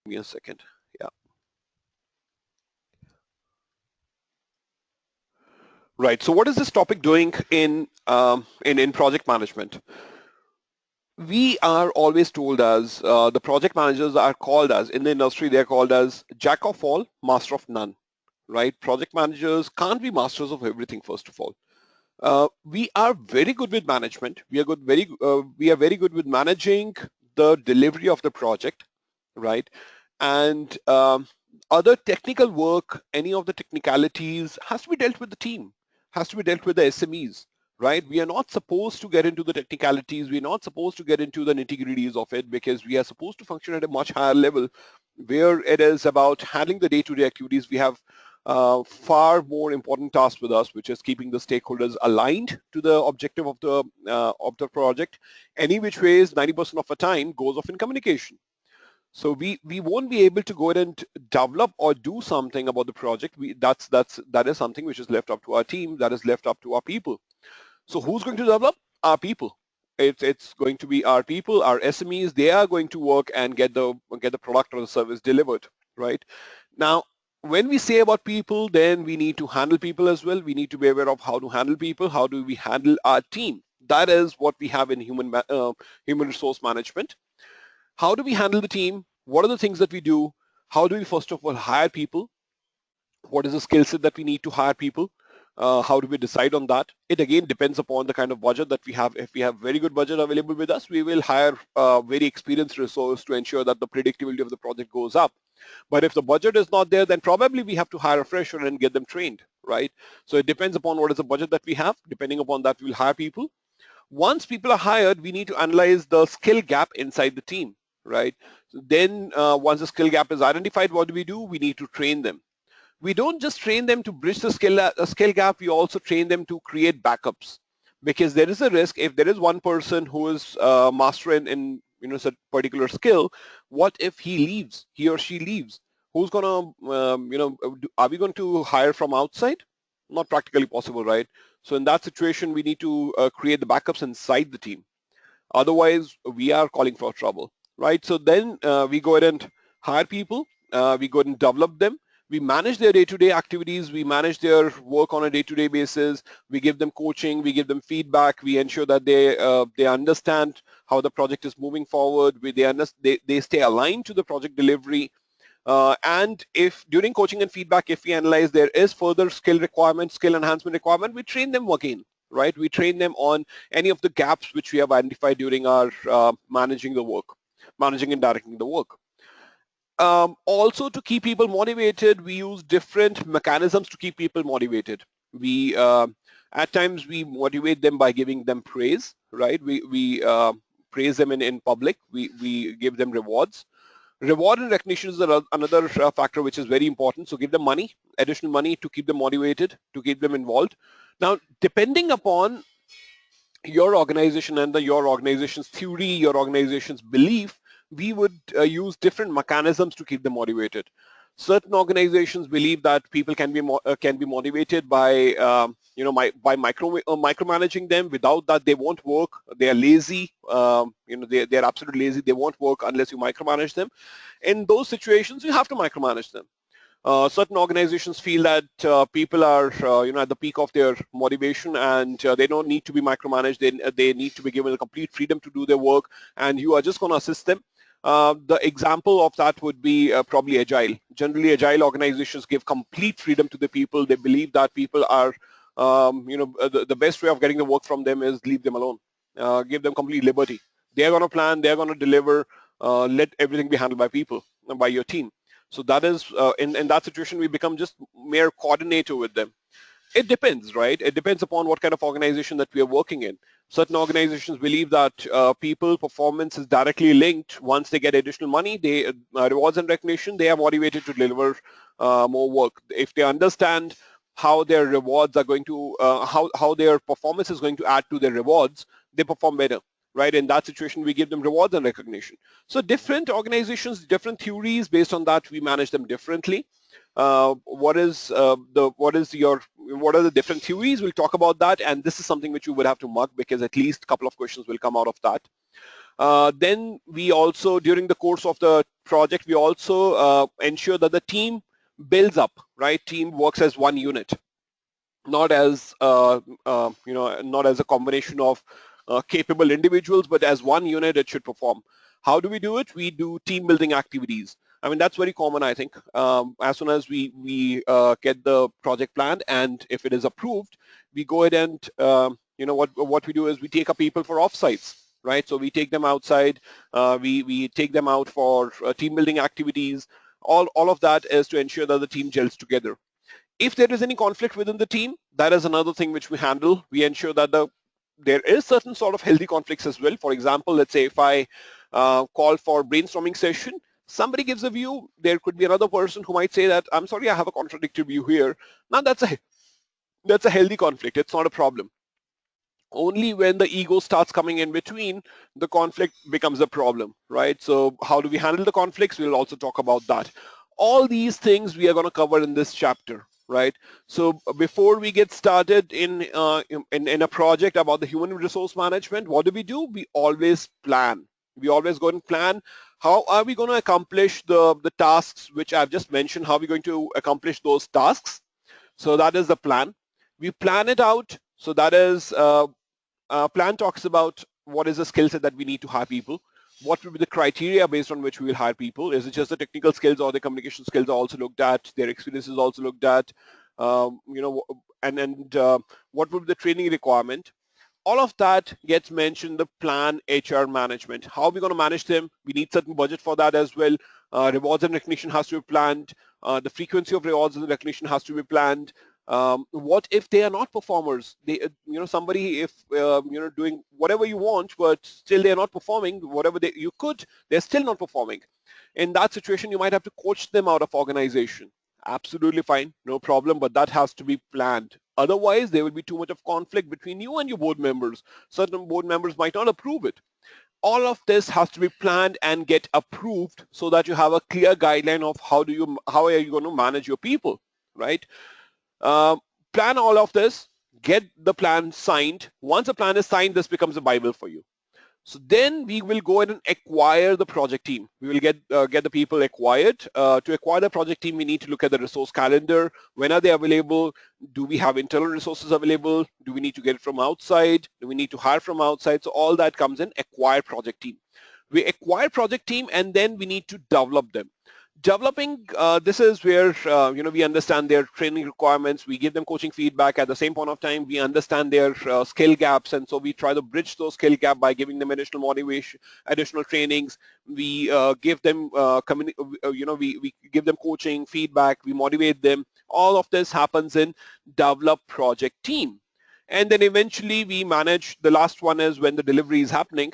Give me a second. Yeah. Right. So what is this topic doing in project management? We are always told as the project managers are called as in the industry, they're called as jack of all, master of none. Right? Project managers can't be masters of everything. First of all, we are very good with management. We are very good with managing the delivery of the project, right? And other technical work, any of the technicalities has to be dealt with the team, has to be dealt with the SMEs, right? We are not supposed to get into the technicalities. We're not supposed to get into the nitty-gritties of it because we are supposed to function at a much higher level where it is about handling the day-to-day activities. We have far more important task with us, which is keeping the stakeholders aligned to the objective of the project. Any which ways, 90% of the time goes off in communication. So we won't be able to go ahead and develop or do something about the project. That is something which is left up to our team. That is left up to our people. So who's going to develop? Our people. It's going to be our people, our SMEs. They are going to work and get the product or the service delivered, right? Now, when we say about people, then we need to handle people as well. We need to be aware of how to handle people. How do we handle our team? That is what we have in human resource management. How do we handle the team? What are the things that we do? How do we first of all hire people? What is the skill set that we need to hire people? How do we decide on that? It again depends upon the kind of budget that we have. If we have very good budget available with us, we will hire a very experienced resource to ensure that the predictability of the project goes up. But if the budget is not there, then probably we have to hire a fresher and get them trained, right? So it depends upon what is the budget that we have. Depending upon that, we'll hire people. Once people are hired, we need to analyze the skill gap inside the team, right? So then once the skill gap is identified, what do? We need to train them. We don't just train them to bridge the skill gap, we also train them to create backups, because there is a risk if there is one person who is master in a particular skill. What if he or she leaves? Who's gonna are we going to hire from outside? Not practically possible, right? So in that situation, we need to create the backups inside the team. Otherwise, we are calling for trouble, right? So then we go ahead and hire people. We go ahead and develop them. We manage their day-to-day activities. We manage their work on a day-to-day basis. We give them coaching. We give them feedback. We ensure that they understand how the project is moving forward. They stay aligned to the project delivery. And if during coaching and feedback, if we analyze there is further skill enhancement requirement, we train them again, right? We train them on any of the gaps which we have identified during our managing and directing the work. Also, to keep people motivated, we use different mechanisms to keep people motivated. We at times we motivate them by giving them praise, right? We praise them in public. We give them rewards. Reward and recognition is another factor which is very important. So give them money, additional money to keep them motivated, to keep them involved. Now, depending upon your organization and your organization's theory, your organization's belief, we would use different mechanisms to keep them motivated. Certain organizations believe that people can be motivated by micromanaging them. Without that, they won't work. They are lazy. They're absolutely lazy. They won't work unless you micromanage them. In those situations, you have to micromanage them. Certain organizations feel that people are at the peak of their motivation, and they don't need to be micromanaged. They need to be given a complete freedom to do their work, and you are just going to assist them. The example of that would be probably Agile. Generally, Agile organizations give complete freedom to the people. They believe that people are, the best way of getting the work from them is leave them alone. Give them complete liberty. They're going to plan. They're going to deliver. Let everything be handled by people, by your team. So that is, in that situation, we become just mere coordinator with them. It depends, right? It depends upon what kind of organization that we are working in. Certain organizations believe that people performance is directly linked. Once they get additional money, they rewards and recognition, they are motivated to deliver more work. If they understand how their rewards are going to, how their performance is going to add to their rewards, they perform better, right? In that situation, we give them rewards and recognition. So different organizations, different theories, based on that, we manage them differently. What are the different theories? We'll talk about that, and this is something which you would have to mark because at least a couple of questions will come out of that. Then we also, during the course of the project, we also ensure that the team builds up, right? Team works as one unit, not as not as a combination of capable individuals, but as one unit it should perform. How do we do it? We do team building activities. I mean, that's very common, I think. As soon as we get the project planned, and if it is approved, we go ahead and what we do is we take our people for offsites, right? So we take them outside, we take them out for team building activities. All of that is to ensure that the team gels together. If there is any conflict within the team, that is another thing which we handle. We ensure that there is certain sort of healthy conflicts as well. For example, let's say if I call for brainstorming session, somebody gives a view, there could be another person who might say that, I'm sorry, I have a contradictory view here. Now that's a healthy conflict. It's not a problem. Only when the ego starts coming in between, the conflict becomes a problem, right? So how do we handle the conflicts? We'll also talk about that. All these things we are going to cover in this chapter, right? So before we get started in a project about the human resource management, what do? We always plan. We always go and plan. How are we going to accomplish the tasks which I've just mentioned? How are we going to accomplish those tasks? So that is the plan. We plan it out. So that is plan talks about what is the skill set that we need to hire people. What will be the criteria based on which we will hire people? Is it just the technical skills, or the communication skills are also looked at? Their experience is also looked at. And what will be the training requirement? All of that gets mentioned in the plan HR management. How are we going to manage them? We need certain budget for that as well. Rewards and recognition has to be planned. The frequency of rewards and recognition has to be planned. What if they are not performers? They, somebody if doing whatever you want, but still they are not performing. Whatever you could, they're still not performing. In that situation, you might have to coach them out of organization. Absolutely fine, no problem, but that has to be planned. Otherwise, there will be too much of conflict between you and your board members. Certain board members might not approve it. All of this has to be planned and get approved so that you have a clear guideline of how are you going to manage your people, right? Plan all of this, get the plan signed. Once the plan is signed, this becomes a Bible for you. So then we will go ahead and acquire the project team. We will get the people acquired. To acquire the project team, we need to look at the resource calendar. When are they available? Do we have internal resources available? Do we need to get it from outside? Do we need to hire from outside? So all that comes in acquire project team. We acquire project team, and then we need to develop them. Developing, this is where we understand their training requirements. We give them coaching feedback. At the same point of time, we understand their skill gaps, and so we try to bridge those skill gap by giving them additional motivation, additional trainings. We give them we give them coaching feedback. We motivate them. All of this happens in develop project team, and then eventually we manage. The last one is when the delivery is happening,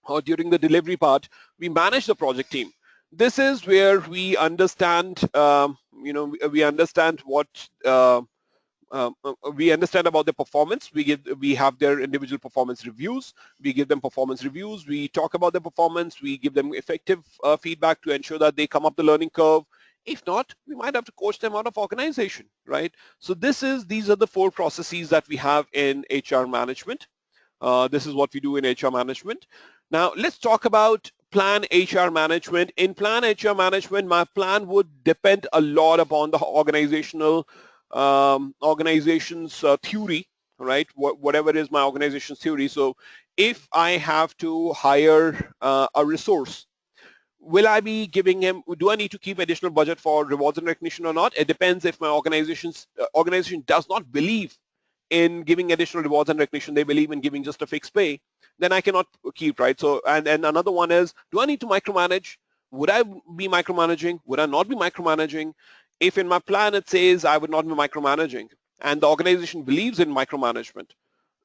or during the delivery part, we manage the project team. This is where we understand, we understand what we understand about their performance. We have their individual performance reviews. We give them performance reviews. We talk about their performance. We give them effective feedback to ensure that they come up the learning curve. If not, we might have to coach them out of organization, right? So these are the 4 processes that we have in HR management. This is what we do in HR management. Now let's talk about plan HR management. In plan HR management, my plan would depend a lot upon the organization's theory, right? Whatever is my organization's theory. So if I have to hire a resource, will I be giving him, do I need to keep additional budget for rewards and recognition or not? It depends. If my organization does not believe in giving additional rewards and recognition, they believe in giving just a fixed pay, then I cannot keep, right? So, and another one is, do I need to micromanage? Would I be micromanaging? Would I not be micromanaging? If in my plan it says I would not be micromanaging, and the organization believes in micromanagement,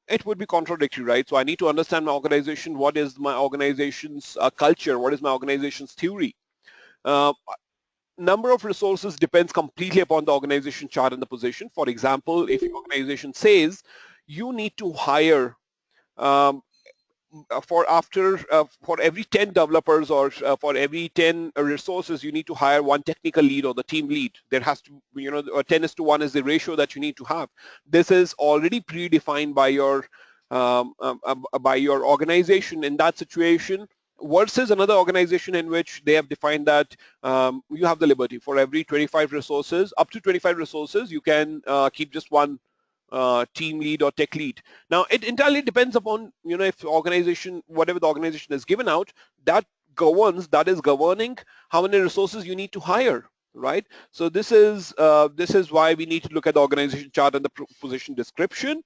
it would be contradictory, right? So I need to understand my organization. What is my organization's culture? What is my organization's theory? Number of resources depends completely upon the organization chart and the position. For example, if your organization says you need to hire for every 10 developers, or for every 10 resources, you need to hire 1 technical lead or the team lead. There has to, 10:1 is the ratio that you need to have. This is already predefined by your by your organization in that situation versus another organization in which they have defined that you have the liberty for every 25 resources, up to 25 resources, you can keep just one team lead or tech lead. Now, it entirely depends upon, if the organization, whatever the organization has given out, that is governing how many resources you need to hire, right? So this is why we need to look at the organization chart and the position description.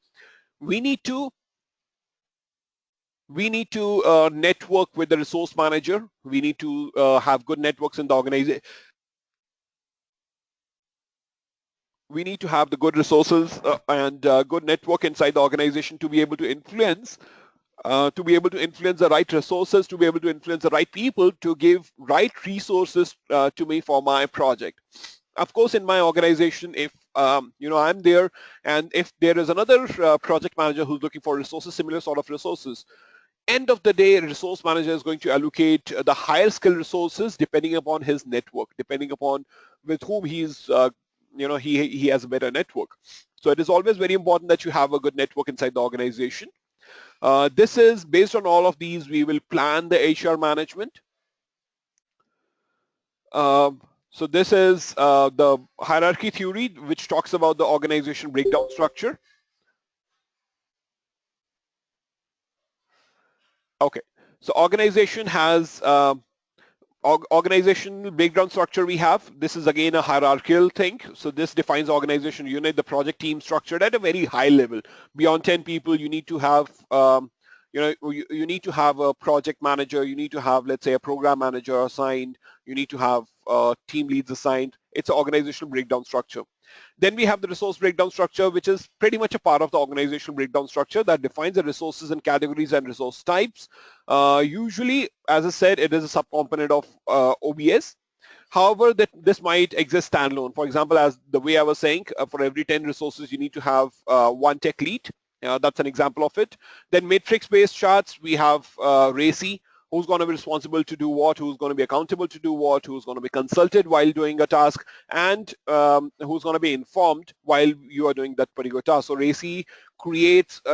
We need to network with the resource manager. We need to have good networks in the organization. We need to have the good resources and good network inside the organization to be able to influence the right resources, to be able to influence the right people to give right resources to me for my project. Of course, in my organization, if I'm there, and if there is another project manager who's looking for resources, similar sort of resources, end of the day, a resource manager is going to allocate the higher skill resources depending upon his network, depending upon with whom he's, he has a better network. So it is always very important that you have a good network inside the organization. This is based on all of these, we will plan the HR management. So this is the hierarchy theory, which talks about the organization breakdown structure. Okay, so organization has organizational breakdown structure we have. This is again a hierarchical thing. So this defines organization unit, the project team structured at a very high level. Beyond 10 people, you need to have, you need to have a project manager. You need to have, let's say, a program manager assigned. You need to have team leads assigned. It's an organizational breakdown structure. Then we have the resource breakdown structure, which is pretty much a part of the organizational breakdown structure that defines the resources and categories and resource types. Usually, as I said, it is a subcomponent of OBS. However, this might exist standalone. For example, as the way I was saying, for every 10 resources, you need to have one tech lead. That's an example of it. Then matrix-based charts, we have RACI, who's going to be responsible to do what, who's going to be accountable to do what, who's going to be consulted while doing a task, and who's going to be informed while you are doing that particular task. So RACI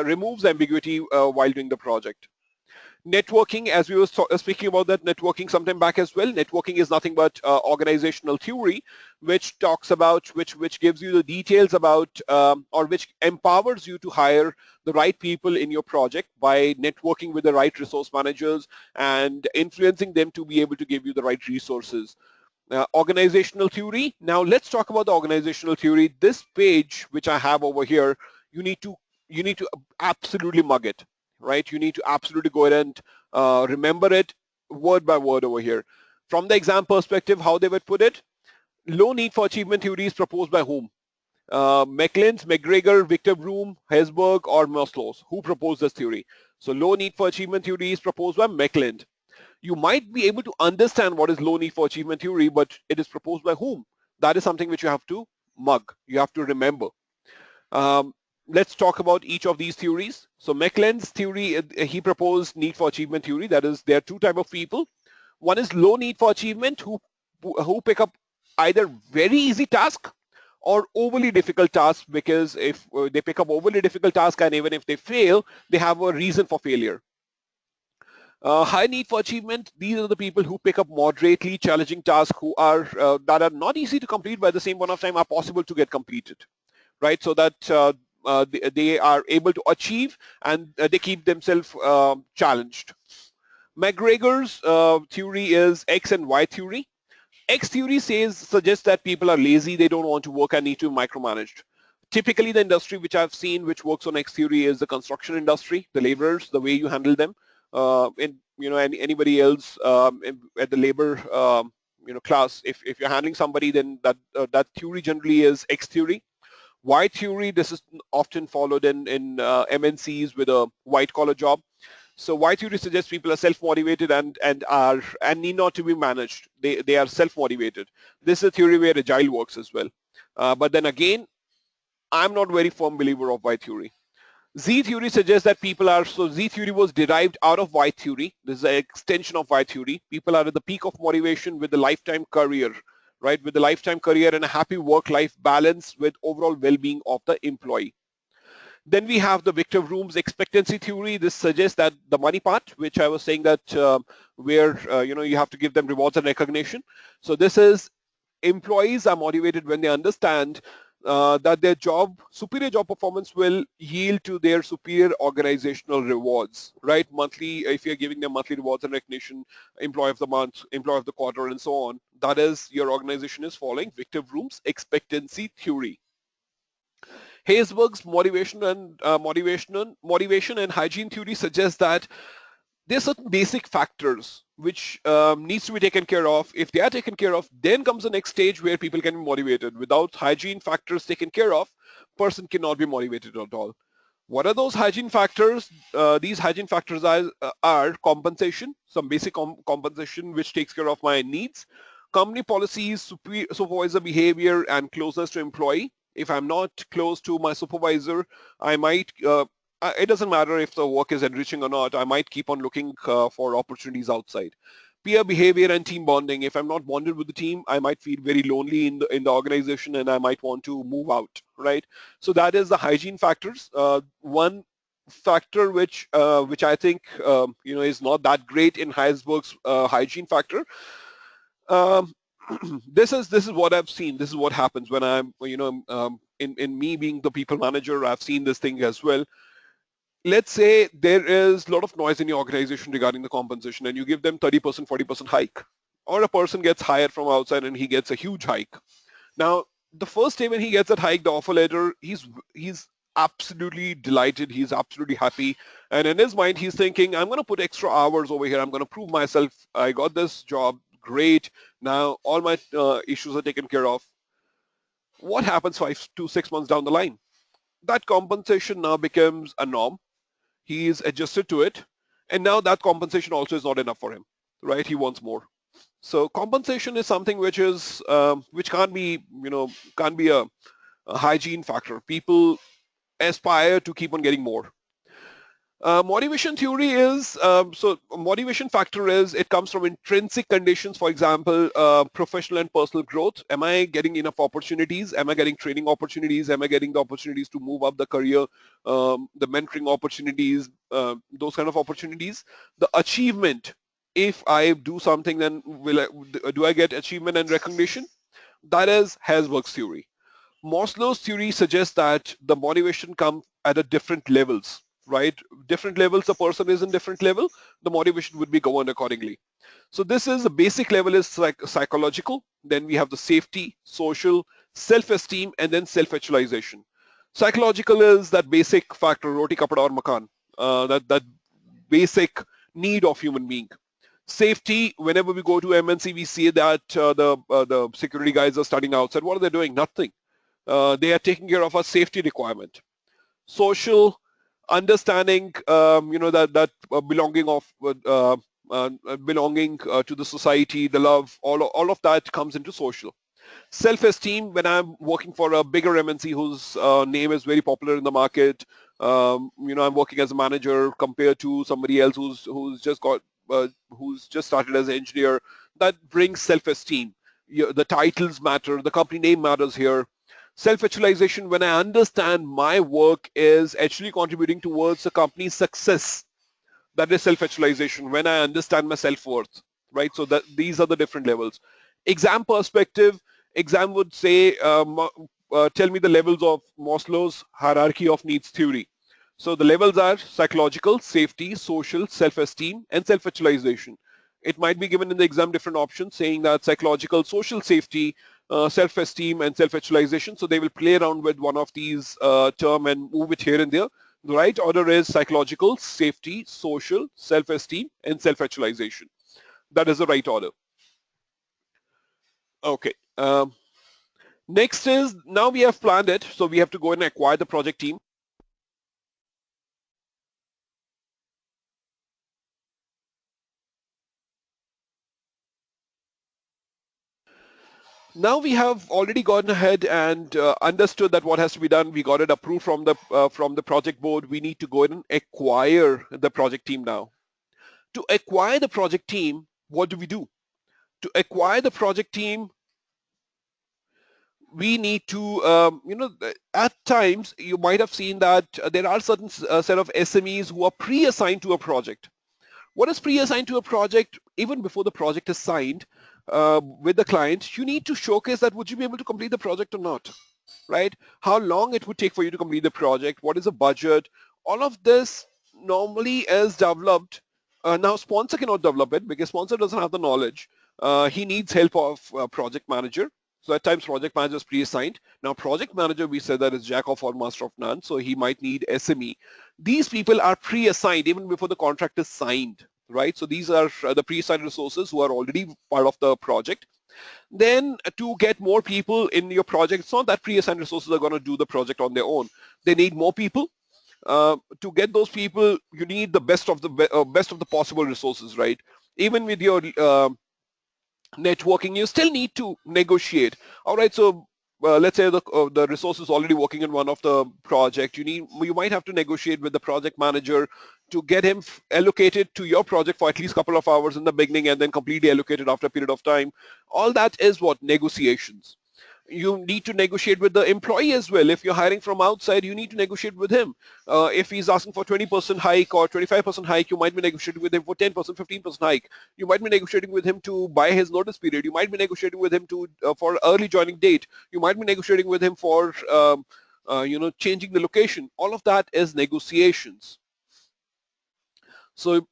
removes ambiguity while doing the project. Networking, as we were speaking about that networking sometime back as well, networking is nothing but organizational theory, which talks about, which gives you the details about, or which empowers you to hire the right people in your project by networking with the right resource managers and influencing them to be able to give you the right resources. Organizational theory. Now let's talk about the organizational theory. This page, which I have over here, you need to absolutely mug it. Right? You need to absolutely go ahead and remember it word by word over here. From the exam perspective, how they would put it, low need for achievement theory is proposed by whom? McLean's, McGregor, Victor Broom, Hesberg, or Maslow's. Who proposed this theory? So low need for achievement theory is proposed by McLean. You might be able to understand what is low need for achievement theory, but it is proposed by whom? That is something which you have to mug. You have to remember. Let's talk about each of these theories. So McLean's theory, he proposed need for achievement theory. That is, there are two types of people. One is low need for achievement who pick up either very easy task or overly difficult tasks, because if they pick up overly difficult task and even if they fail, they have a reason for failure. High need for achievement, these are the people who pick up moderately challenging tasks who are that are not easy to complete, but at the same point of time are possible to get completed, right? So that they are able to achieve and they keep themselves challenged. McGregor's theory is X and Y theory. X theory suggests that people are lazy, they don't want to work and need to be micromanaged. Typically, the industry which I've seen which works on X theory is the construction industry, the laborers, the way you handle them. Anybody else at the labor class, if you're handling somebody, then that theory generally is X theory. Y theory, this is often followed in MNCs with a white collar job. So Y theory suggests people are self-motivated and need not to be managed. They are self-motivated. This is a theory where agile works as well. But then again, I'm not very firm believer of Y theory. Z theory suggests that people are, so Z theory was derived out of Y theory. This is an extension of Y theory. People are at the peak of motivation with the lifetime career, right? With the lifetime career and a happy work-life balance with overall well-being of the employee. Then we have the Victor Room's expectancy theory. This suggests that the money part, which I was saying that where you have to give them rewards and recognition. So this is employees are motivated when they understand that their superior job performance will yield to their superior organizational rewards, right? Monthly, if you're giving them monthly rewards and recognition, employee of the month, employee of the quarter, and so on, that is your organization is following Victor Room's expectancy theory. Haysberg's motivation and hygiene theory suggests that there's certain basic factors which needs to be taken care of. If they are taken care of, then comes the next stage where people can be motivated. Without hygiene factors taken care of, person cannot be motivated at all. What are those hygiene factors? These hygiene factors are compensation, some basic compensation which takes care of my needs, company policies, supervisor behavior, and closeness to employee. If I'm not close to my supervisor, I might it doesn't matter if the work is enriching or not. I might keep on looking for opportunities outside. Peer behavior and team bonding. If I'm not bonded with the team, I might feel very lonely in the organization, and I might want to move out. Right. So that is the hygiene factors. One factor which I think is not that great in Heisberg's hygiene factor. Um, this is what I've seen. This is what happens when I'm in me being the people manager. I've seen this thing as well. Let's say there is a lot of noise in your organization regarding the compensation and you give them 30%, 40% hike, or a person gets hired from outside and he gets a huge hike. Now, the first day when he gets that hike, the offer letter, he's absolutely delighted. He's absolutely happy. And in his mind, he's thinking, I'm going to put extra hours over here. I'm going to prove myself. I got this job. Great. Now all my issues are taken care of. What happens 5 to 6 months down the line? That compensation now becomes a norm. He is adjusted to it, and now that compensation also is not enough for him, right? He wants more. So compensation is something which is which can't be a hygiene factor. People aspire to keep on getting more. Motivation theory is so motivation factor is it comes from intrinsic conditions. For example, professional and personal growth. Am I getting enough opportunities? Am I getting training opportunities? Am I getting the opportunities to move up the career? The mentoring opportunities, those kind of opportunities. The achievement. If I do something, then do I get achievement and recognition? That is Herzberg's theory. Maslow's theory suggests that the motivation comes at a different levels, right? Different levels, a person is in different level, the motivation would be governed accordingly. So this is the basic level is psychological. Then we have the safety, social, self-esteem, and then self-actualization. Psychological is that basic factor, roti kapda aur makan, that basic need of human being. Safety, whenever we go to MNC, we see that the security guys are studying outside. What are they doing? Nothing. They are taking care of a safety requirement. Social understanding, belonging to the society, the love, all of that comes into social. Self-esteem, when I'm working for a bigger MNC whose name is very popular in the market, I'm working as a manager compared to somebody else who's just started as an engineer. That brings self-esteem. The titles matter, the company name matters here. Self-actualization, when I understand my work is actually contributing towards the company's success. That is self-actualization, when I understand my self-worth, right? So that these are the different levels. Exam perspective, exam would say, tell me the levels of Maslow's hierarchy of needs theory. So the levels are psychological, safety, social, self-esteem, and self-actualization. It might be given in the exam different options saying that psychological, social, safety, self-esteem, and self-actualization. So they will play around with one of these term and move it here and there. The right order is psychological, safety, social, self-esteem, and self-actualization. That is the right order. Okay. Next is, now we have planned it, so we have to go and acquire the project team. Now we have already gone ahead and understood that what has to be done. We got it approved from the project board. We need to go ahead and acquire the project team now. To acquire the project team, what do we do? To acquire the project team, we need to, at times you might have seen that there are certain set of SMEs who are pre-assigned to a project. What is pre-assigned to a project? Even before the project is signed with the client, you need to showcase that would you be able to complete the project or not, right? How long it would take for you to complete the project, what is the budget, all of this normally is developed. Now sponsor cannot develop it because sponsor doesn't have the knowledge. He needs help of project manager. So at times project manager is pre-assigned. Now project manager, we said that is jack of all, master of none. So he might need SME. These people are pre-assigned even before the contract is signed, right? So these are the pre-assigned resources who are already part of the project. Then to get more people in your project, it's not that pre-assigned resources are going to do the project on their own. They need more people. To get those people, you need the best of the possible resources, right? Even with your networking, you still need to negotiate. All right, so let's say the resource is already working in one of the project. You might have to negotiate with the project manager to get him allocated to your project for at least a couple of hours in the beginning and then completely allocated after a period of time. All that is what negotiations. You need to negotiate with the employee as well. If you're hiring from outside, you need to negotiate with him. If he's asking for 20% hike or 25% hike, you might be negotiating with him for 10%, 15% hike. You might be negotiating with him to buy his notice period. You might be negotiating with him to for early joining date. You might be negotiating with him for changing the location. All of that is negotiations. So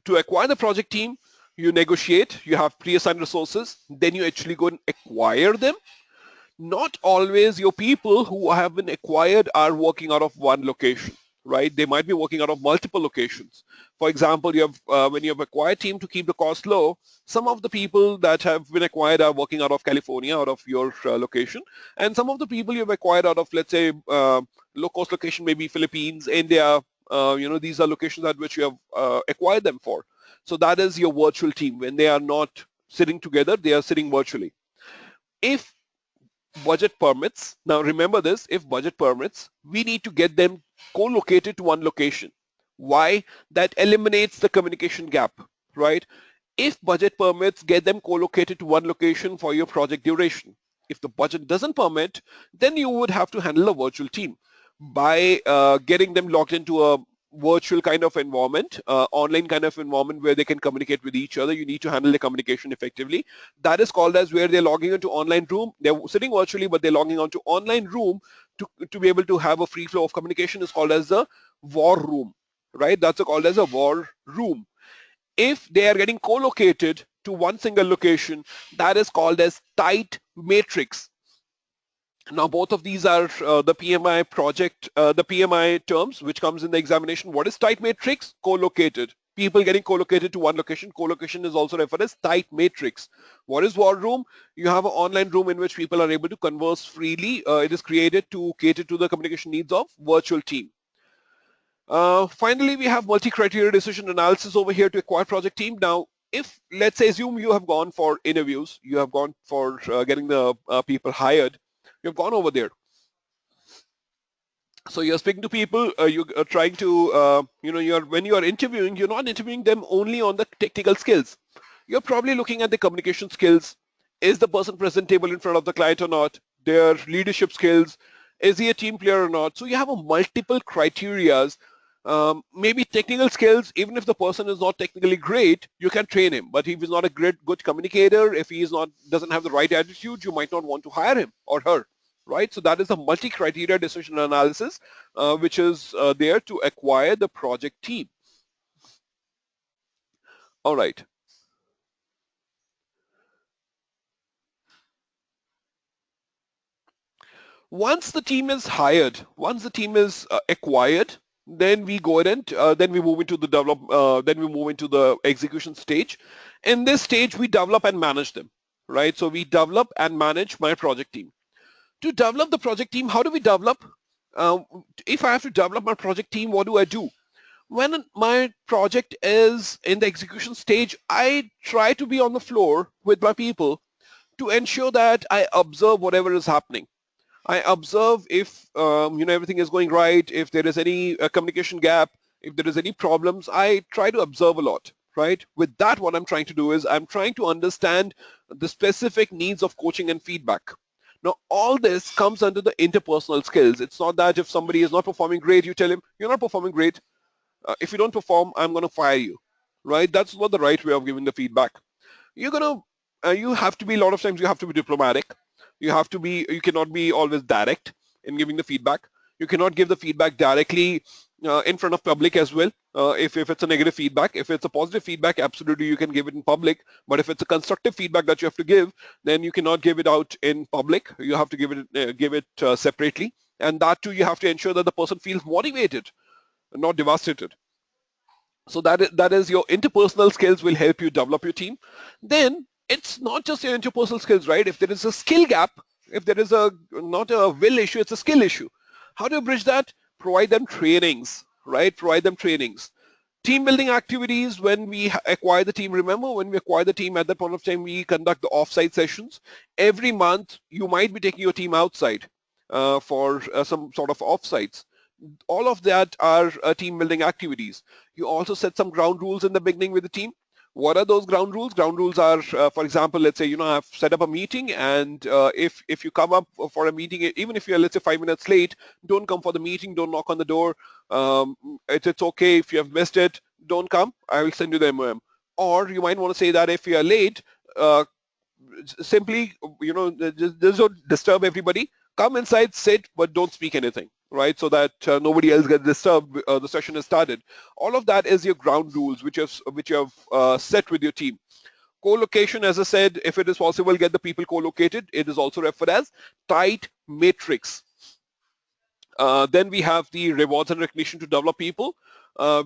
to acquire the project team, you negotiate, you have pre-assigned resources, then you actually go and acquire them. Not always your people who have been acquired are working out of one location, right? They might be working out of multiple locations. For example, you have when you have acquired team to keep the cost low, some of the people that have been acquired are working out of California, out of your location, and some of the people you have acquired out of, let's say, low-cost location, maybe Philippines, India. These are locations at which you have acquired them for. So that is your virtual team. When they are not sitting together, they are sitting virtually. If budget permits, now remember this, if budget permits, we need to get them co-located to one location. Why? That eliminates the communication gap, right? If budget permits, get them co-located to one location for your project duration. If the budget doesn't permit, then you would have to handle a virtual team by getting them logged into a virtual kind of environment, online kind of environment where they can communicate with each other. You need to handle the communication effectively. That is called as where they're logging into online room. They're sitting virtually, but they're logging onto online room to be able to have a free flow of communication is called as the war room, right? That's called as a war room. If they are getting co-located to one single location, that is called as tight matrix. Now, both of these are the PMI project, the PMI terms, which comes in the examination. What is tight matrix? Co-located. People getting co-located to one location. Co-location is also referred as tight matrix. What is war room? You have an online room in which people are able to converse freely. It is created to cater to the communication needs of virtual team. Finally, we have multi-criteria decision analysis over here to acquire project team. Now, if let's say assume you have gone for interviews, you have gone for getting the people hired, you've gone over there. So you're speaking to people, you are trying to, when you are interviewing, you're not interviewing them only on the technical skills. You're probably looking at the communication skills. Is the person presentable in front of the client or not? Their leadership skills. Is he a team player or not? So you have a multiple criterias. Maybe technical skills, even if the person is not technically great, you can train him. But if he's not a good communicator, if he doesn't have the right attitude, you might not want to hire him or her. Right, so that is a multi-criteria decision analysis, which is there to acquire the project team. All right. Once the team is hired, once the team is acquired, then we go ahead and then we move into the then we move into the execution stage. In this stage, we develop and manage them. Right, so we develop and manage my project team. To develop the project team, how do we develop? If I have to develop my project team, what do I do? When my project is in the execution stage, I try to be on the floor with my people to ensure that I observe whatever is happening. I observe if everything is going right, if there is any communication gap, if there is any problems. I try to observe a lot, right? With that, what I'm trying to do is I'm trying to understand the specific needs of coaching and feedback. Now, all this comes under the interpersonal skills. It's not that if somebody is not performing great, you tell him, you're not performing great. If you don't perform, I'm going to fire you, right? That's not the right way of giving the feedback. You're going to, you have to be, a lot of times you have to be diplomatic. You cannot be always direct in giving the feedback. You cannot give the feedback directly in front of public as well. If it's a negative feedback, if it's a positive feedback, absolutely you can give it in public. But if it's a constructive feedback that you have to give, then you cannot give it out in public. You have to give it separately. And that too, you have to ensure that the person feels motivated, not devastated. So that is your interpersonal skills will help you develop your team. Then it's not just your interpersonal skills, right? If there is a skill gap, if there is a not a will issue, it's a skill issue. How do you bridge that? Provide them trainings, right? Provide them trainings. Team building activities when we acquire the team. Remember, when we acquire the team, at that point of time, we conduct the offsite sessions. Every month, you might be taking your team outside for some sort of offsites. All of that are team building activities. You also set some ground rules in the beginning with the team. What are those ground rules? Ground rules are, for example, let's say, I've set up a meeting, and if you come up for a meeting, even if you're, let's say, 5 minutes late, don't come for the meeting, don't knock on the door. It's okay if you have missed it, don't come, I will send you the MOM. Or you might want to say that if you are late, uh, simply, just don't disturb everybody. Come inside, sit, but don't speak anything, right? So that nobody else gets disturbed. The session is started. All of that is your ground rules, which you have set with your team. Co-location, as I said, if it is possible, get the people co-located. It is also referred as tight matrix. Then we have the rewards and recognition to develop people.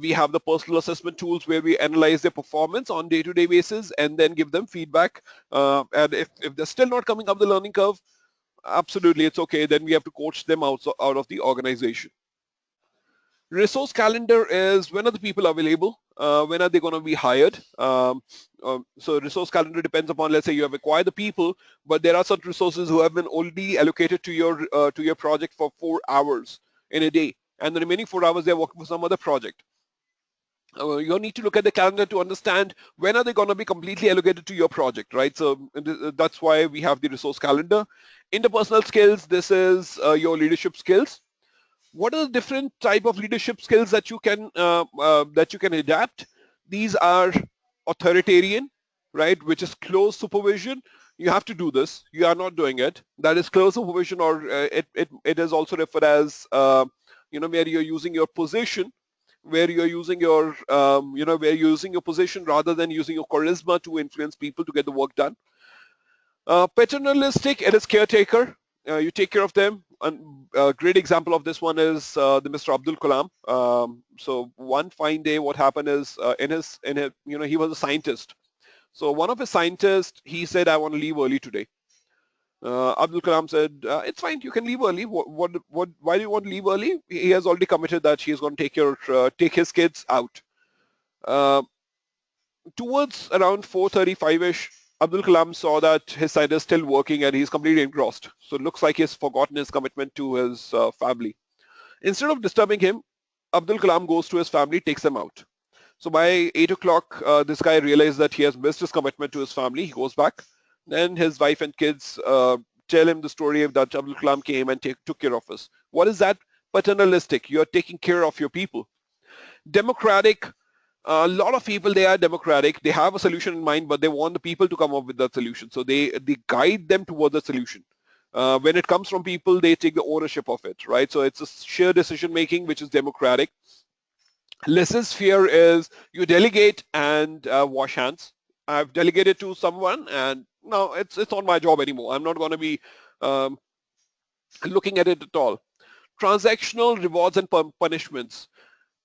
We have the personal assessment tools where we analyze their performance on day-to-day basis and then give them feedback. And if they're still not coming up the learning curve, absolutely, it's okay. Then we have to coach them out of the organization. Resource calendar is when are the people available? When are they going to be hired? So resource calendar depends upon, let's say you have acquired the people, but there are certain resources who have been only allocated to your project for 4 hours in a day, and the remaining 4 hours they're working for some other project. You need to look at the calendar to understand when are they going to be completely allocated to your project, right? So that's why we have the resource calendar. Interpersonal skills, this is your leadership skills. What are the different type of leadership skills that you can adapt? These are authoritarian, right, which is close supervision. You have to do this. You are not doing it. That is close supervision, or it is also referred as where you're using your position, where you're using your where you're using your position rather than using your charisma to influence people to get the work done. Paternalistic, it is caretaker. You take care of them. And a great example of this one is the Mr. Abdul Kalam. So one fine day, what happened is he was a scientist. So one of his scientists, he said, I want to leave early today. Abdul Kalam said, it's fine, you can leave early. Why do you want to leave early? He has already committed that he's going to take his kids out. Towards around 4:35ish, Abdul Kalam saw that his side is still working and he's completely engrossed. So it looks like he's forgotten his commitment to his family. Instead of disturbing him, Abdul Kalam goes to his family, takes them out. So by 8 o'clock, this guy realized that he has missed his commitment to his family. He goes back. Then his wife and kids tell him the story of that Abdul Kalam came and took care of us. What is that? Paternalistic. You're taking care of your people. Democratic. A lot of people, they are democratic. They have a solution in mind, but they want the people to come up with that solution. So they guide them towards the solution. When it comes from people, they take the ownership of it, right? So it's a shared decision making, which is democratic. Laissez-faire is you delegate and wash hands. I've delegated to someone, and now it's not my job anymore. I'm not going to be looking at it at all. Transactional rewards and punishments.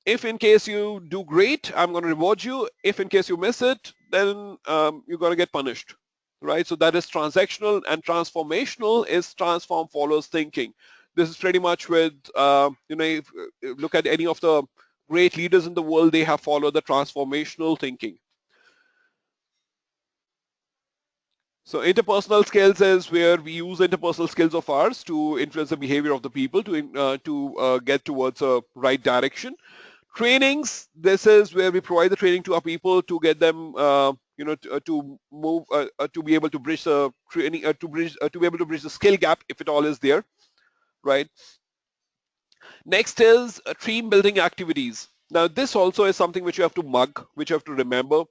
If in case you do great, I'm going to reward you. If in case you miss it, then you're going to get punished, right? So that is transactional, and transformational is transform follows thinking. This is pretty much with, if you look at any of the great leaders in the world, they have followed the transformational thinking. So interpersonal skills is where we use interpersonal skills of ours to influence the behavior of the people to get towards a right direction. Trainings, this is where we provide the training to our people to get them to move to be able to bridge the training to be able to bridge the skill gap if it all is there, right? Next is team building activities. Now this also is something which you have to mug, which you have to remember.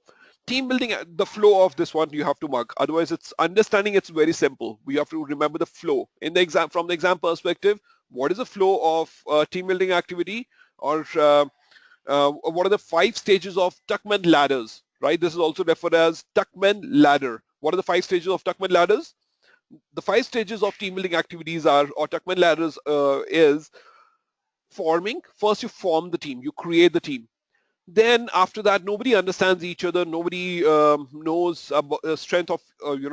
Team building, the flow of this one you have to mug. Otherwise, it's understanding. It's very simple. We have to remember the flow. In the exam, from the exam perspective, what is the flow of team building activity, or what are the 5 stages of Tuckman ladders? Right. This is also referred as Tuckman ladder. What are the 5 stages of Tuckman ladders? The 5 stages of team building activities are, or Tuckman ladders is forming. First, you form the team. You create the team. Then after that, nobody understands each other. Nobody knows about the strength of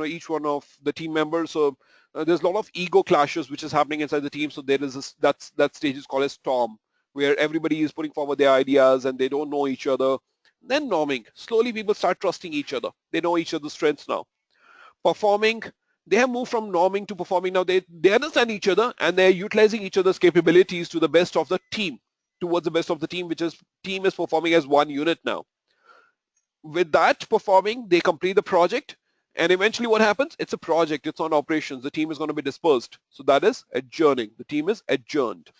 each one of the team members. So there's a lot of ego clashes which is happening inside the team. So there is this, that stage is called a storm, where everybody is putting forward their ideas and they don't know each other. Then norming. Slowly people start trusting each other. They know each other's strengths now. Performing, they have moved from norming to performing. Now they understand each other and they're utilizing each other's capabilities to the best of the team, towards the best of the team, which is team is performing as one unit now. With that performing, they complete the project, and eventually what happens? It's a project, it's on operations. The team is going to be dispersed. So that is adjourning. The team is adjourned.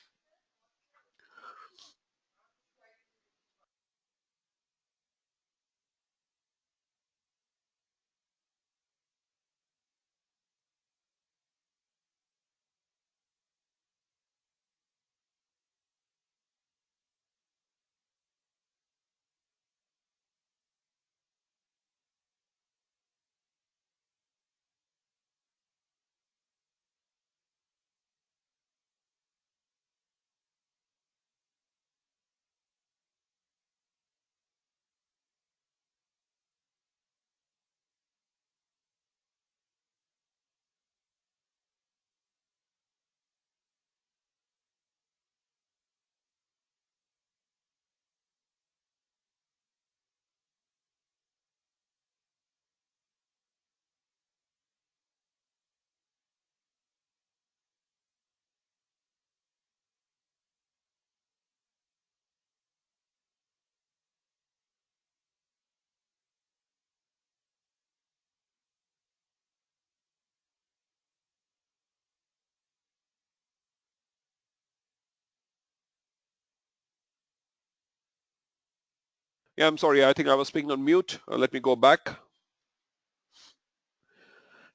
Yeah, I'm sorry, I think I was speaking on mute. Let me go back.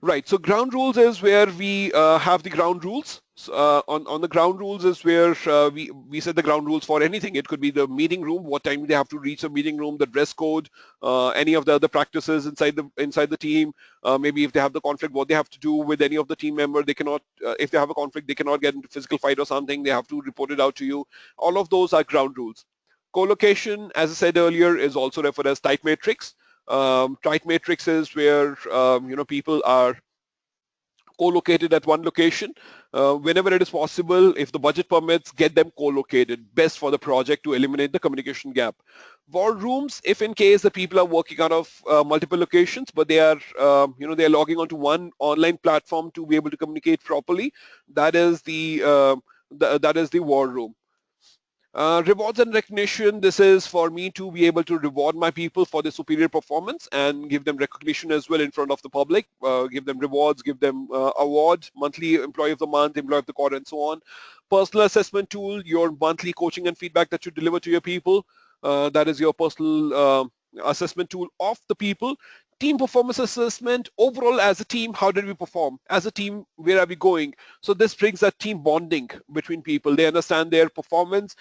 Right. So ground rules is where we have the ground rules. So, on the ground rules is where we set the ground rules for anything. It could be the meeting room, what time they have to reach the meeting room, the dress code, any of the other practices inside the team. Maybe if they have the conflict, what they have to do with any of the team member. They cannot, if they have a conflict, they cannot get into physical fight or something. They have to report it out to you. All of those are ground rules. Co-location, as I said earlier, is also referred as tight matrix. Tight matrix is where people are co-located at one location. Whenever it is possible, if the budget permits, get them co-located, best for the project to eliminate the communication gap. War rooms, if in case the people are working out of multiple locations, but they are they are logging onto one online platform to be able to communicate properly, that is the war room. Rewards and recognition, this is for me to be able to reward my people for their superior performance and give them recognition as well in front of the public, give them rewards, give them awards, monthly employee of the month, employee of the quarter, and so on. Personal assessment tool, your monthly coaching and feedback that you deliver to your people, that is your personal assessment tool of the people. Team performance assessment, overall as a team, how did we perform? As a team, where are we going? So this brings that team bonding between people. They understand their performance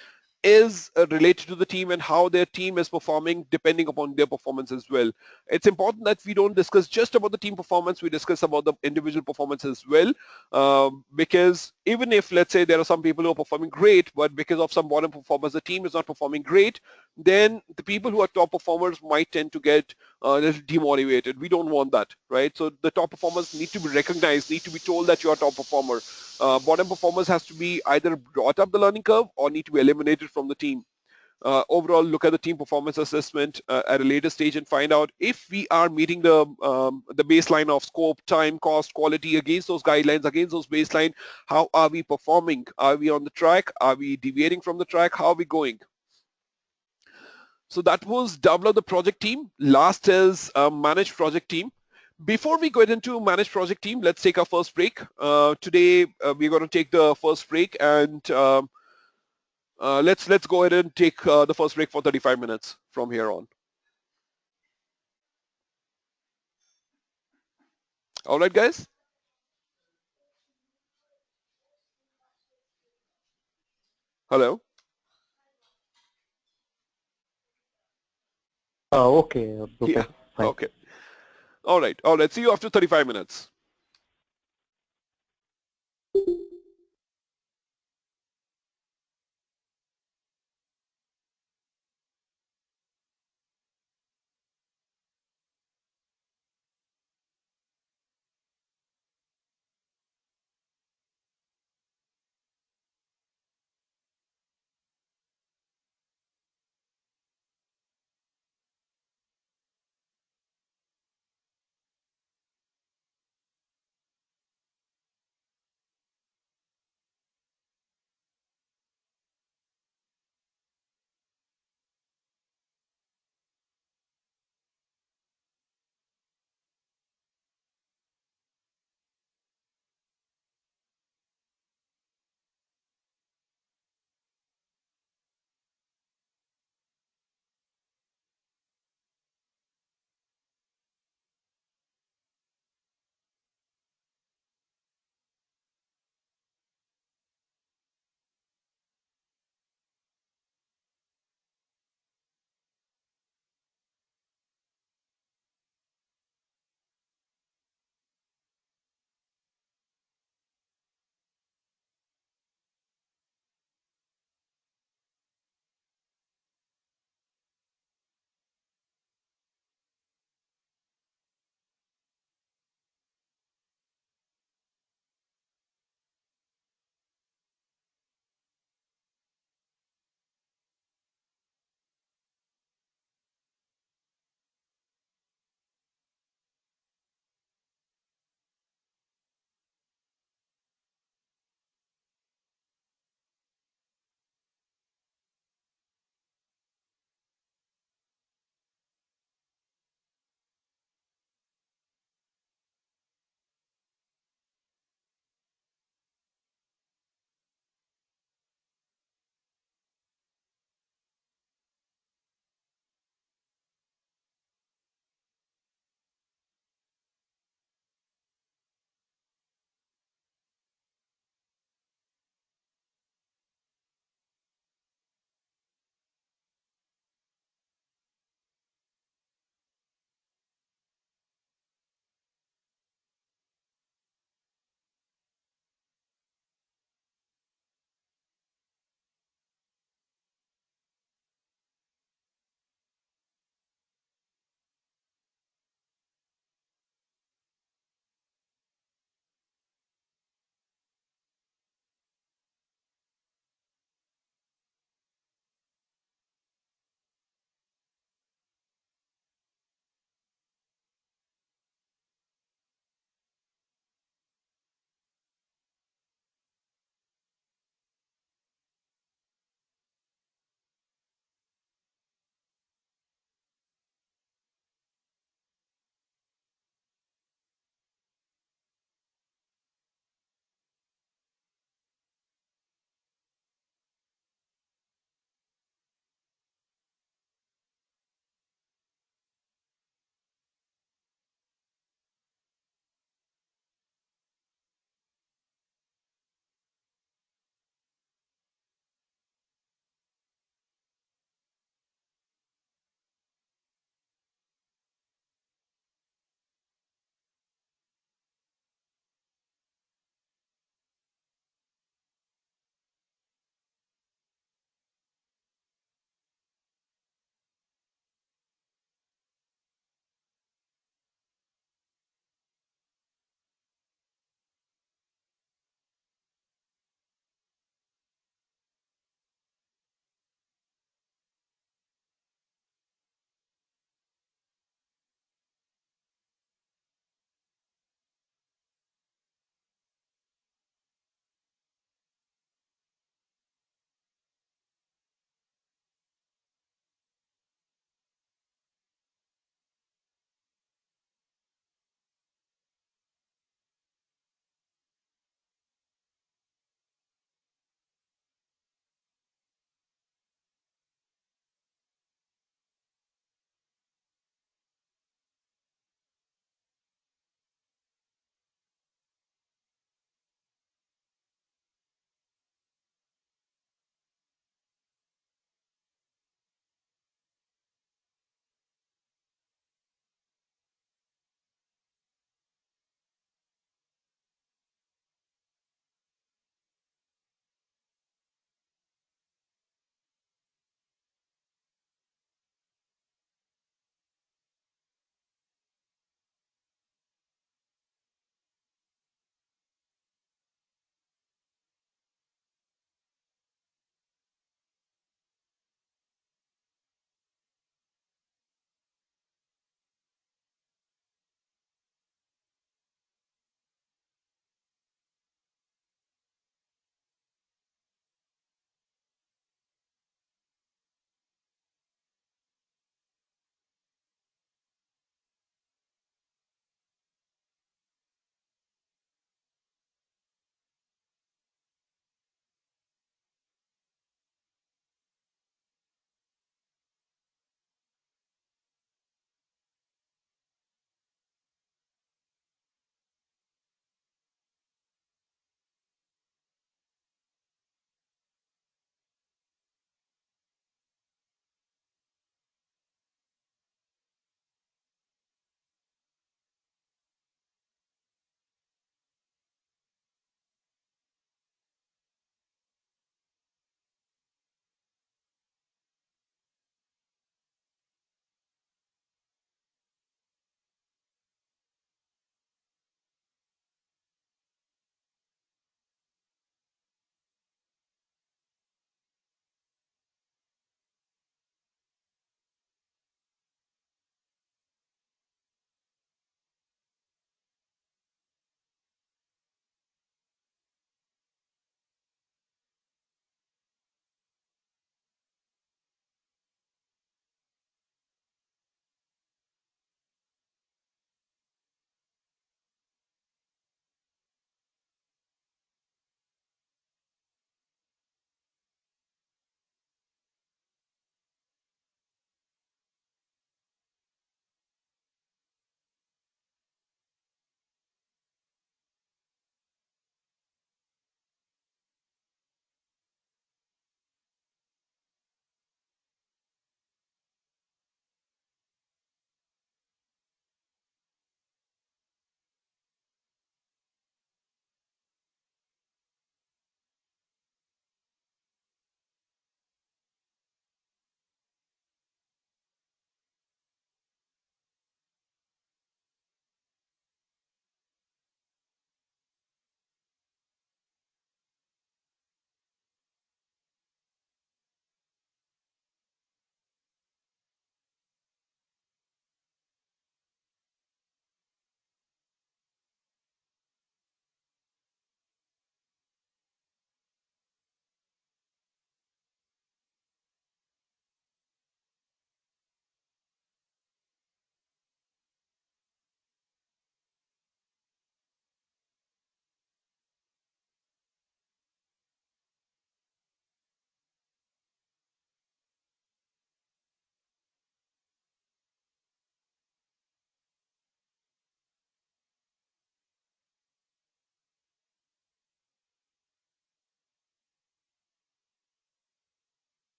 is related to the team and how their team is performing depending upon their performance as well. It's important that we don't discuss just about the team performance, we discuss about the individual performance as well, because even if, let's say, there are some people who are performing great, but because of some bottom performers, the team is not performing great, then the people who are top performers might tend to get a little demotivated. We don't want that, right? So the top performers need to be recognized, need to be told that you are a top performer. Bottom performers has to be either brought up the learning curve or need to be eliminated from the team. Overall, look at the team performance assessment at a later stage and find out if we are meeting the baseline of scope, time, cost, quality against those guidelines, against those baseline. How are we performing? Are we on the track? Are we deviating from the track? How are we going? So that was develop the project team. Last is manage project team. Before we get into manage project team, let's take our first break. Today we're going to take the first break, and let's go ahead and take the first break for 35 minutes from here on. All right, guys. Hello. Okay, Yeah. Bhupesh, fine. Okay. All right. All right. See you after 35 minutes.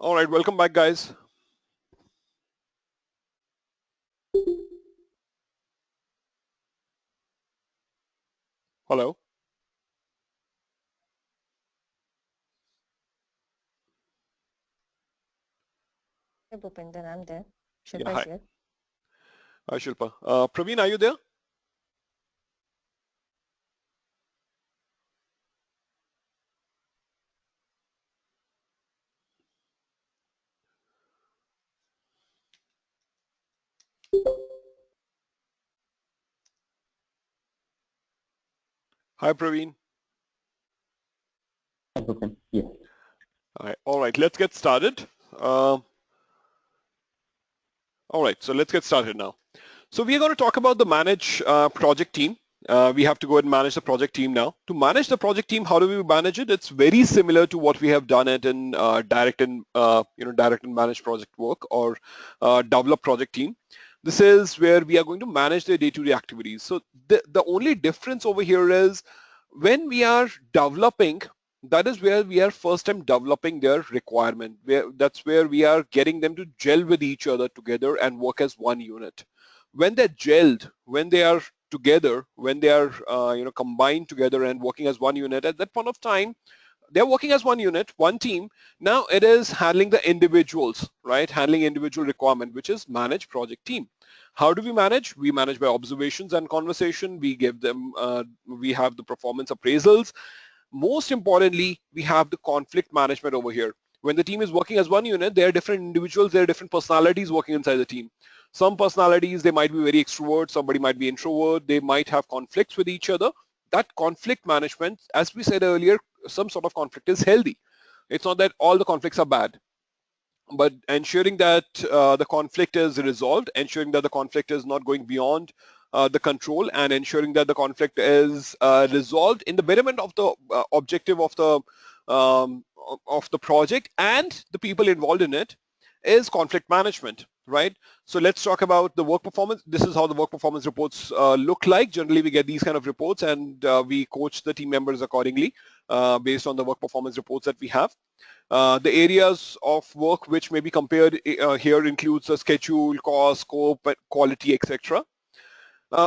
All right, welcome back, guys. Hello. Hey, Bhupinder, I'm there. Yeah, Shilpa is hi. here. Hi, Shilpa. Praveen, are you there? Hi, Praveen. Yes. All right, let's get started. All right, so let's get started now. So we are going to talk about the manage project team. We have to go ahead and manage the project team now. To manage the project team, how do we manage it? It's very similar to what we have done it in direct and managed project work or develop project team. This is where we are going to manage the day-to-day activities. So the only difference over here is when we are developing, that is where we are first time developing their requirement. That's where we are getting them to gel with each other together and work as one unit. When they're gelled, when they are together, when they are combined together and working as one unit, at that point of time, they're working as one unit, one team. Now it is handling the individuals, right? Handling individual requirement, which is manage project team. How do we manage? We manage by observations and conversation. We give them, we have the performance appraisals. Most importantly, we have the conflict management over here. When the team is working as one unit, there are different individuals, there are different personalities working inside the team. Some personalities, they might be very extrovert, somebody might be introvert, they might have conflicts with each other. That conflict management, as we said earlier, some sort of conflict is healthy. It's not that all the conflicts are bad, but ensuring that the conflict is resolved, ensuring that the conflict is not going beyond the control, and ensuring that the conflict is resolved in the betterment of the objective um, of the project and the people involved in it is conflict management, right? So let's talk about the work performance. This is how the work performance reports look like. Generally, we get these kind of reports and we coach the team members accordingly based on the work performance reports that we have. The areas of work which may be compared here includes the schedule, cost, scope, quality, etc.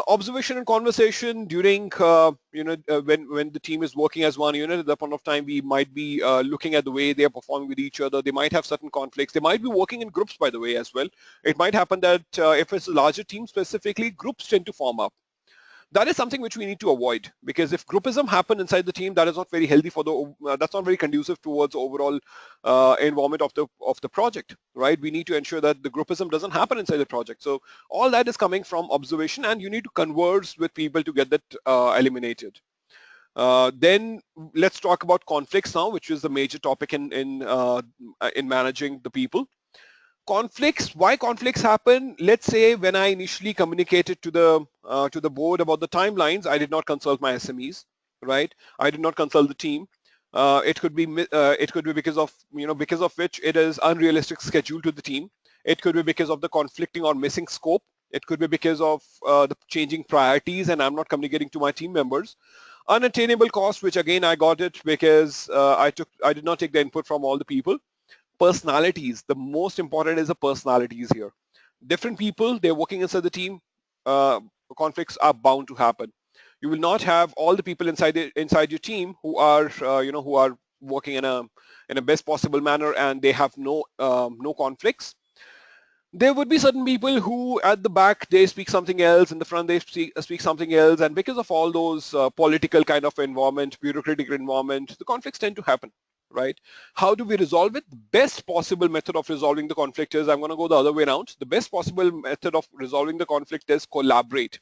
Observation and conversation during, when the team is working as one unit, at that point of time, we might be looking at the way they are performing with each other. They might have certain conflicts. They might be working in groups, by the way, as well. It might happen that if it's a larger team specifically, groups tend to form up. That is something which we need to avoid, because if groupism happen inside the team, that is not very healthy for the that's not very conducive towards overall environment of the project, right? We need to ensure that the groupism doesn't happen inside the project. So all that is coming from observation, and you need to converse with people to get that eliminated. Then let's talk about conflicts now, which is the major topic in managing the people. Conflicts, why conflicts happen? Let's say when I initially communicated to the board about the timelines, I did not consult my SMEs, right? I did not consult the team. It could be because of, because of which it is unrealistic schedule to the team. It could be because of the conflicting or missing scope. It could be because of the changing priorities and I'm not communicating to my team members. Unattainable cost, which again I got it because I did not take the input from all the people. Personalities, the most important is the personalities here. Different people, they're working inside the team, uh, conflicts are bound to happen. You will not have all the people inside your team who are who are working in a best possible manner and they have no conflicts. There would be certain people who at the back they speak something else, in the front they speak something else, and because of all those political kind of environment, bureaucratic environment, the conflicts tend to happen, right? How do we resolve it? The best possible method of resolving the conflict is, I'm going to go the other way around. The best possible method of resolving the conflict is collaborate.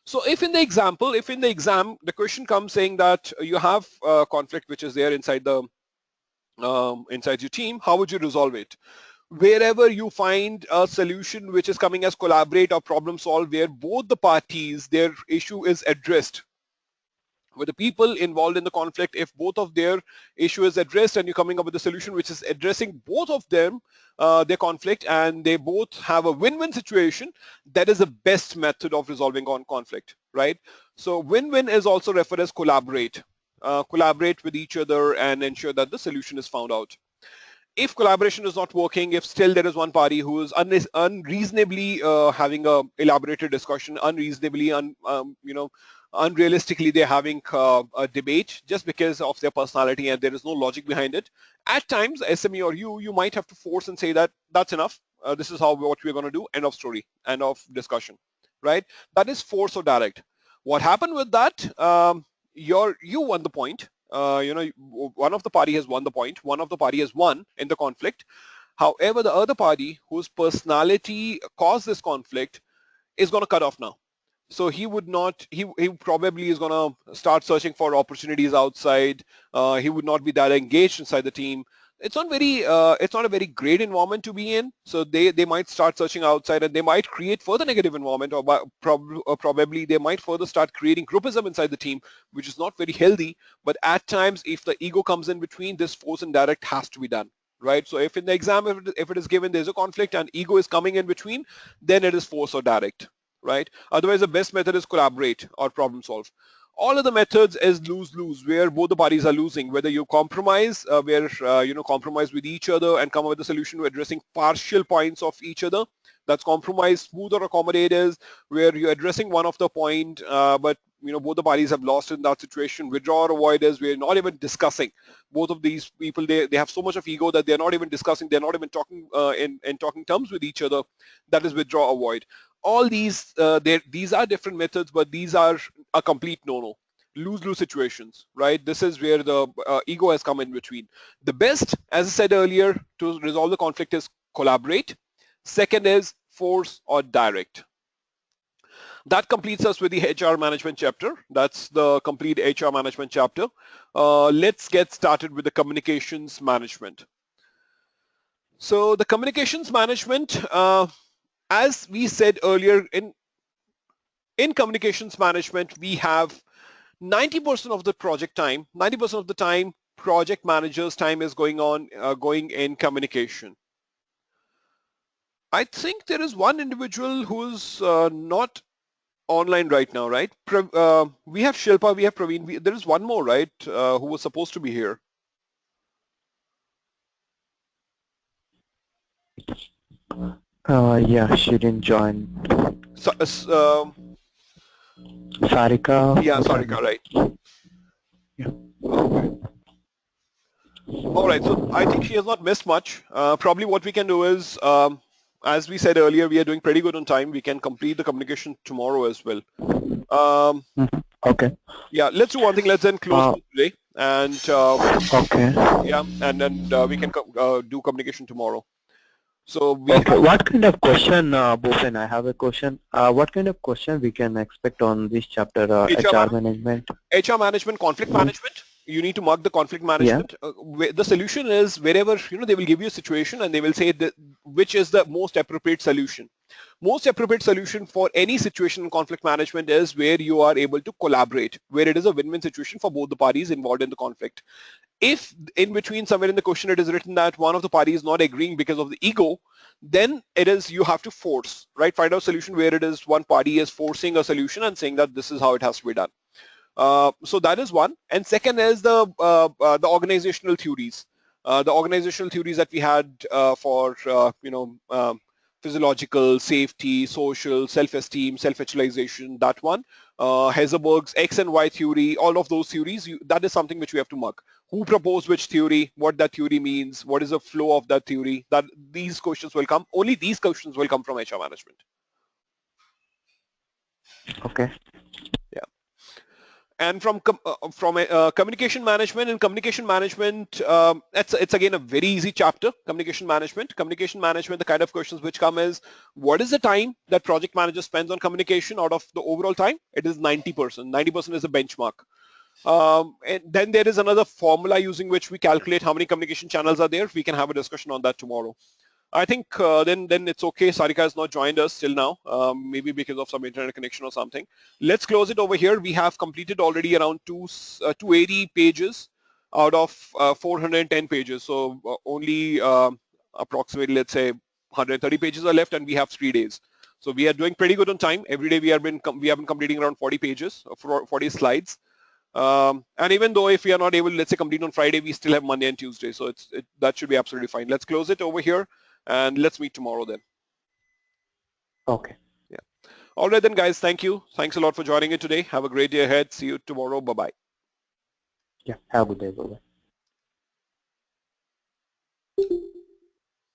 So if in the exam the question comes saying that you have conflict which is there inside your team, how would you resolve it? Wherever you find a solution which is coming as collaborate or problem solve, where both the parties, their issue is addressed, with the people involved in the conflict, if both of their issue is addressed and you're coming up with a solution which is addressing both of them, their conflict, and they both have a win-win situation, that is the best method of resolving on conflict, right? So win-win is also referred as collaborate. Collaborate with each other and ensure that the solution is found out. if collaboration is not working, if still there is one party who is unreasonably having a elaborated discussion, unreasonably, unrealistically, they're having a debate just because of their personality and there is no logic behind it. At times, SME or you might have to force and say that that's enough. This is what we're going to do. End of story. End of discussion. Right? That is force or direct. What happened with that? You won the point. One of the party has won the point. One of the party has won in the conflict. However, the other party whose personality caused this conflict is going to cut off now. So he would not, he probably is going to start searching for opportunities outside. He would not be that engaged inside the team. It's not a very great environment to be in. So they might start searching outside and they might create further negative environment, or probably they might further start creating groupism inside the team, which is not very healthy. But at times, if the ego comes in between, this force and direct has to be done. Right. So if in the exam, if it is given, there's a conflict and ego is coming in between, then it is force or direct. Right? Otherwise, the best method is collaborate or problem solve. All of the methods is lose-lose, where both the parties are losing. Whether you compromise, compromise with each other and come up with a solution to addressing partial points of each other. That's compromise. Smooth or accommodate is where you're addressing one of the point, but both the parties have lost in that situation. Withdraw or avoid is we're not even discussing. Both of these people, they have so much of ego that they're not even discussing. They're not even talking in talking terms with each other. That is withdraw, avoid. All these these are different methods, but these are a complete no-no. Lose-lose situations, right? This is where the ego has come in between. The best, as I said earlier, to resolve the conflict is collaborate. Second is force or direct. That completes us with the HR management chapter. That's the complete HR management chapter. Let's get started with the communications management. So the communications management, as we said earlier, in communications management, we have 90% of the project time, 90% of the time, project manager's time is going in communication. I think there is one individual who's not online right now, right? We have Shilpa, we have Praveen. There is one more, right, who was supposed to be here. Yeah, she didn't join. So, Sarika. yeah, Sarika, right. Yeah. Okay. All right, so I think she has not missed much. Probably what we can do is, as we said earlier, we are doing pretty good on time. We can complete the communication tomorrow as well. Okay. Yeah, let's do one thing. Let's then close today, and okay. yeah, and then we can do communication tomorrow. So we okay. What kind of question, Bhupen? I have a question. What kind of question we can expect on this chapter, HR management? HR management, conflict management. You need to mark the conflict management. Yeah. The solution is wherever, they will give you a situation and they will say that which is the most appropriate solution. Most appropriate solution for any situation in conflict management is where you are able to collaborate, where it is a win-win situation for both the parties involved in the conflict. If in between somewhere in the question it is written that one of the parties is not agreeing because of the ego, then it is you have to force, right? Find out a solution where it is one party is forcing a solution and saying that this is how it has to be done. So that is one. And second is the organizational theories. The organizational theories that we had for, physiological, safety, social, self-esteem, self-actualization, that one. Heisenberg's X and Y theory, all of those theories, that is something which we have to mark. Who proposed which theory, what that theory means, what is the flow of that theory, that these questions will come, only these questions will come from HR management. Okay. Yeah. And from communication management, it's again a very easy chapter. Communication management, the kind of questions which come is, what is the time that project manager spends on communication out of the overall time? It is 90%. 90% is a benchmark. And then there is another formula using which we calculate how many communication channels are there. We can have a discussion on that tomorrow. I think then it's okay. Sarika has not joined us till now, maybe because of some internet connection or something. Let's close it over here. We have completed already around 280 pages out of 410 pages. So only approximately, let's say, 130 pages are left, and we have 3 days. So we are doing pretty good on time. Every day we have been completing around 40 pages, 40 slides. And even though if we are not able, let's say, complete on Friday, we still have Monday and Tuesday. So that should be absolutely fine. Let's close it over here and let's meet tomorrow then. Okay. Yeah. All right then, guys. Thank you. Thanks a lot for joining in today. Have a great day ahead. See you tomorrow. Bye-bye. Yeah. Have a good day. Bye-bye.